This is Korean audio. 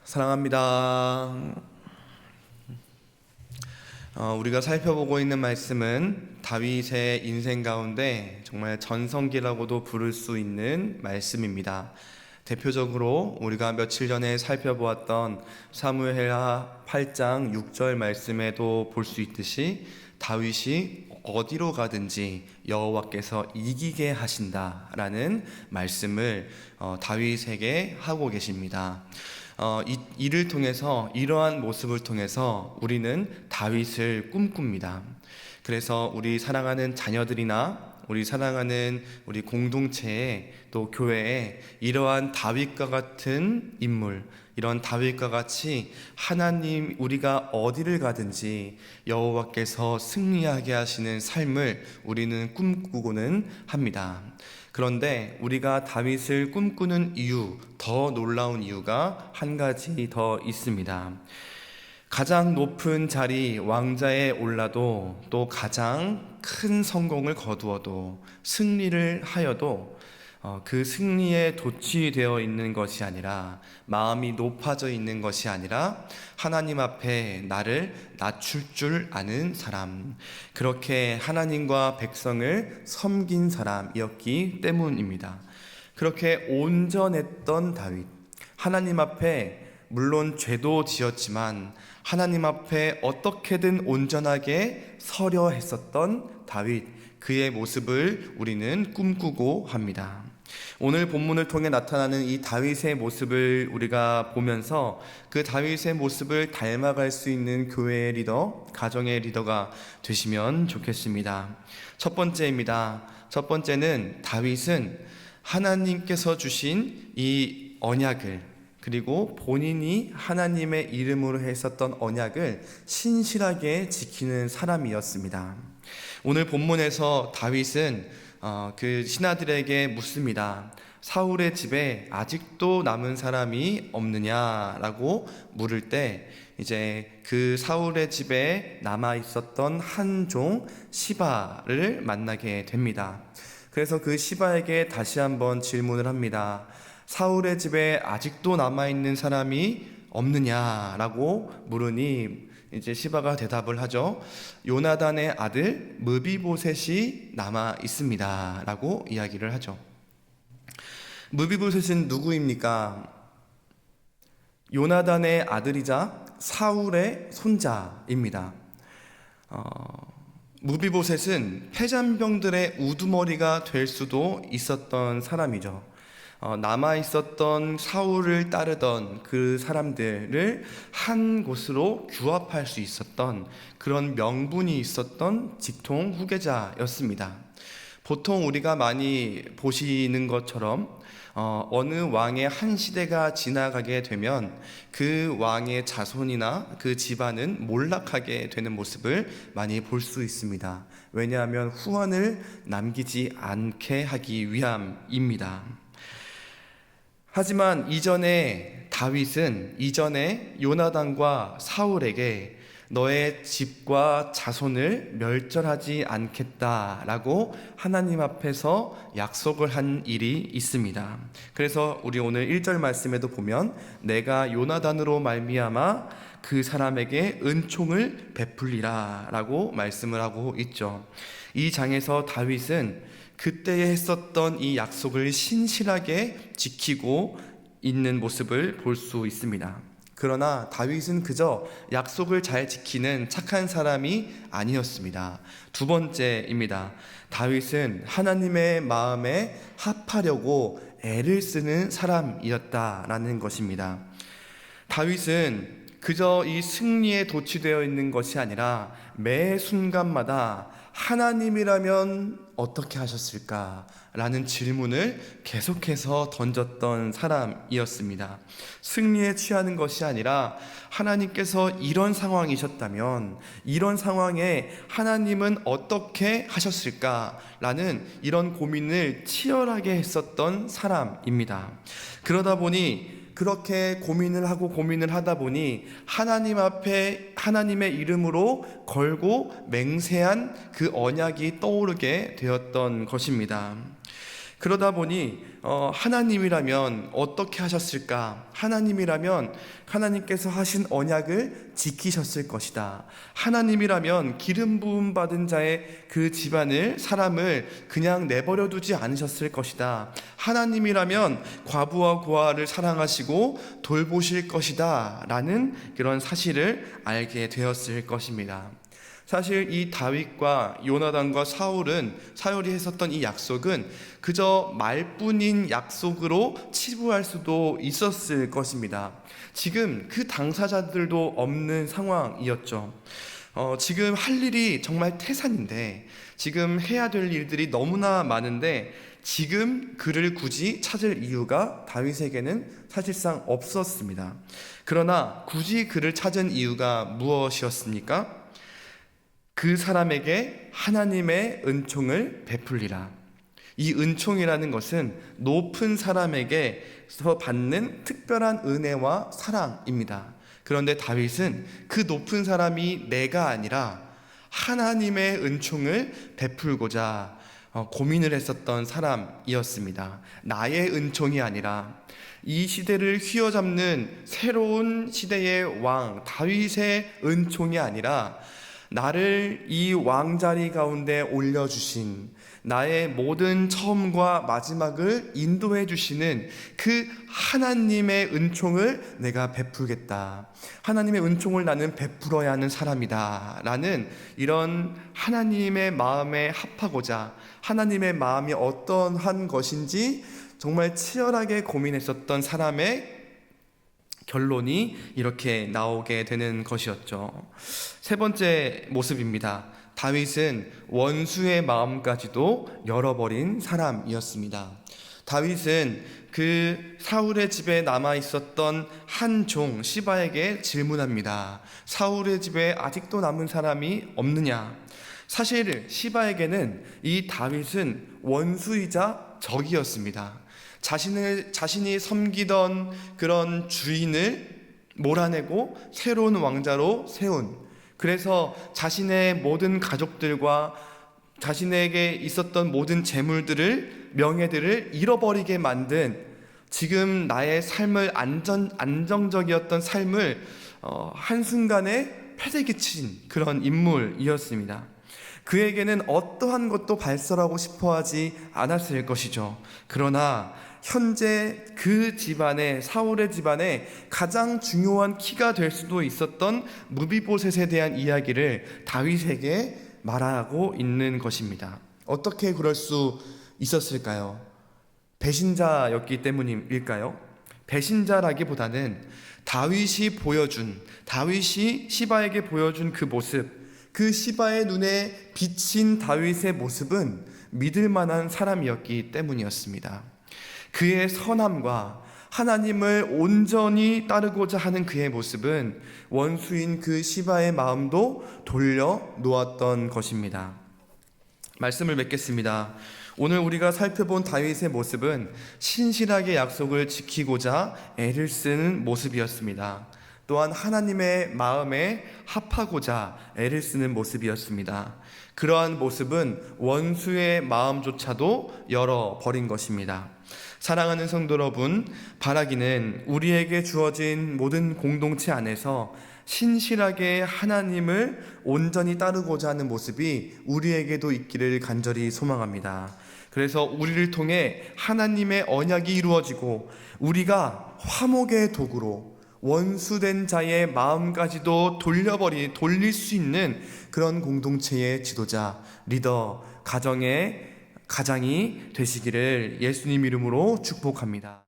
사랑합니다. 우리가 살펴보고 있는 말씀은 다윗의 인생 가운데 정말 전성기라고도 부를 수 있는 말씀입니다. 대표적으로 우리가 며칠 전에 살펴보았던 사무엘하 8장 6절 말씀에도 볼 수 있듯이 다윗이 어디로 가든지 여호와께서 이기게 하신다라는 말씀을 다윗에게 하고 계십니다. 이를 통해서, 이러한 모습을 통해서 우리는 다윗을 꿈꿉니다. 그래서 우리 사랑하는 자녀들이나 우리 사랑하는 우리 공동체에, 또 교회에 이러한 다윗과 같은 인물, 이런 다윗과 같이 하나님, 우리가 어디를 가든지 여호와께서 승리하게 하시는 삶을 우리는 꿈꾸고는 합니다. 그런데 우리가 다윗을 꿈꾸는 이유, 더 놀라운 이유가 한 가지 더 있습니다. 가장 높은 자리, 왕자에 올라도, 또 가장 큰 성공을 거두어도, 승리를 하여도 그 승리에 도취되어 있는 것이 아니라, 마음이 높아져 있는 것이 아니라 하나님 앞에 나를 낮출 줄 아는 사람, 그렇게 하나님과 백성을 섬긴 사람이었기 때문입니다. 그렇게 온전했던 다윗, 하나님 앞에 물론 죄도 지었지만 하나님 앞에 어떻게든 온전하게 서려 했었던 다윗, 그의 모습을 우리는 꿈꾸고 합니다. 오늘 본문을 통해 나타나는 이 다윗의 모습을 우리가 보면서 그 다윗의 모습을 닮아갈 수 있는 교회의 리더, 가정의 리더가 되시면 좋겠습니다. 첫 번째입니다. 첫 번째는 다윗은 하나님께서 주신 이 언약을, 그리고 본인이 하나님의 이름으로 했었던 언약을 신실하게 지키는 사람이었습니다. 오늘 본문에서 다윗은 그 신하들에게 묻습니다. 사울의 집에 아직도 남은 사람이 없느냐라고 물을 때, 이제 그 사울의 집에 남아 있었던 한 종 시바를 만나게 됩니다. 그래서 그 시바에게 다시 한번 질문을 합니다. 사울의 집에 아직도 남아있는 사람이 없느냐라고 물으니, 이제 시바가 대답을 하죠. 요나단의 아들 므비보셋이 남아 있습니다 라고 이야기를 하죠. 므비보셋은 누구입니까? 요나단의 아들이자 사울의 손자입니다. 므비보셋은 패잔병들의 우두머리가 될 수도 있었던 사람이죠. 남아있었던 사울을 따르던 그 사람들을 한 곳으로 규합할 수 있었던 그런 명분이 있었던 직통 후계자였습니다. 보통 우리가 많이 보시는 것처럼 어느 왕의 한 시대가 지나가게 되면 그 왕의 자손이나 그 집안은 몰락하게 되는 모습을 많이 볼 수 있습니다. 왜냐하면 후환을 남기지 않게 하기 위함입니다. 하지만 이전에 요나단과 사울에게 너의 집과 자손을 멸절하지 않겠다라고 하나님 앞에서 약속을 한 일이 있습니다. 그래서 우리 오늘 1절 말씀에도 보면 내가 요나단으로 말미암아 그 사람에게 은총을 베풀리라 라고 말씀을 하고 있죠. 이 장에서 다윗은 그때에 했었던 이 약속을 신실하게 지키고 있는 모습을 볼 수 있습니다. 그러나 다윗은 그저 약속을 잘 지키는 착한 사람이 아니었습니다. 두 번째입니다. 다윗은 하나님의 마음에 합하려고 애를 쓰는 사람이었다라는 것입니다. 다윗은 그저 이 승리에 도취되어 있는 것이 아니라 매 순간마다 하나님이라면 어떻게 하셨을까? 라는 질문을 계속해서 던졌던 사람이었습니다. 승리에 취하는 것이 아니라 하나님께서 이런 상황이셨다면 이런 상황에 하나님은 어떻게 하셨을까? 라는 이런 고민을 치열하게 했었던 사람입니다. 그러다 보니 그렇게 고민을 하다 보니 하나님 앞에 하나님의 이름으로 걸고 맹세한 그 언약이 떠오르게 되었던 것입니다. 그러다 보니 하나님이라면 어떻게 하셨을까? 하나님이라면 하나님께서 하신 언약을 지키셨을 것이다. 하나님이라면 기름 부음 받은 자의 그 집안을, 사람을 그냥 내버려 두지 않으셨을 것이다. 하나님이라면 과부와 고아를 사랑하시고 돌보실 것이다 라는 그런 사실을 알게 되었을 것입니다. 사실 이 다윗과 요나단과 사울이 했었던 이 약속은 그저 말뿐인 약속으로 치부할 수도 있었을 것입니다. 지금 그 당사자들도 없는 상황이었죠. 지금 할 일이 정말 태산인데, 지금 해야 될 일들이 너무나 많은데 지금 그를 굳이 찾을 이유가 다윗에게는 사실상 없었습니다. 그러나 굳이 그를 찾은 이유가 무엇이었습니까? 그 사람에게 하나님의 은총을 베풀리라. 이 은총이라는 것은 높은 사람에게서 받는 특별한 은혜와 사랑입니다. 그런데 다윗은 그 높은 사람이 내가 아니라 하나님의 은총을 베풀고자 고민을 했었던 사람이었습니다. 나의 은총이 아니라 이 시대를 휘어잡는 새로운 시대의 왕 다윗의 은총이 아니라 나를 이 왕자리 가운데 올려주신, 나의 모든 처음과 마지막을 인도해 주시는 그 하나님의 은총을 내가 베풀겠다. 하나님의 은총을 나는 베풀어야 하는 사람이다 라는 이런 하나님의 마음에 합하고자, 하나님의 마음이 어떠한 것인지 정말 치열하게 고민했었던 사람의 결론이 이렇게 나오게 되는 것이었죠. 세 번째 모습입니다. 다윗은 원수의 마음까지도 열어버린 사람이었습니다. 다윗은 그 사울의 집에 남아 있었던 한 종 시바에게 질문합니다. 사울의 집에 아직도 남은 사람이 없느냐? 사실 시바에게는 이 다윗은 원수이자 적이었습니다. 자신이 섬기던 그런 주인을 몰아내고 새로운 왕자로 세운, 그래서 자신의 모든 가족들과 자신에게 있었던 모든 재물들을, 명예들을 잃어버리게 만든, 지금 나의 삶을 안정적이었던 삶을 한순간에 패대기친 그런 인물이었습니다. 그에게는 어떠한 것도 발설하고 싶어 하지 않았을 것이죠. 그러나 현재 그 집안에, 사울의 집안에 가장 중요한 키가 될 수도 있었던 무비보셋에 대한 이야기를 다윗에게 말하고 있는 것입니다. 어떻게 그럴 수 있었을까요? 배신자였기 때문일까요? 배신자라기보다는 다윗이 시바에게 보여준 그 모습, 그 시바의 눈에 비친 다윗의 모습은 믿을 만한 사람이었기 때문이었습니다. 그의 선함과 하나님을 온전히 따르고자 하는 그의 모습은 원수인 그 시바의 마음도 돌려놓았던 것입니다. 말씀을 맺겠습니다. 오늘 우리가 살펴본 다윗의 모습은 신실하게 약속을 지키고자 애를 쓰는 모습이었습니다. 또한 하나님의 마음에 합하고자 애를 쓰는 모습이었습니다. 그러한 모습은 원수의 마음조차도 열어버린 것입니다. 사랑하는 성도 여러분, 바라기는 우리에게 주어진 모든 공동체 안에서 신실하게 하나님을 온전히 따르고자 하는 모습이 우리에게도 있기를 간절히 소망합니다. 그래서 우리를 통해 하나님의 언약이 이루어지고 우리가 화목의 도구로 원수된 자의 마음까지도 돌릴 수 있는 그런 공동체의 지도자, 리더, 가장이 되시기를 예수님 이름으로 축복합니다.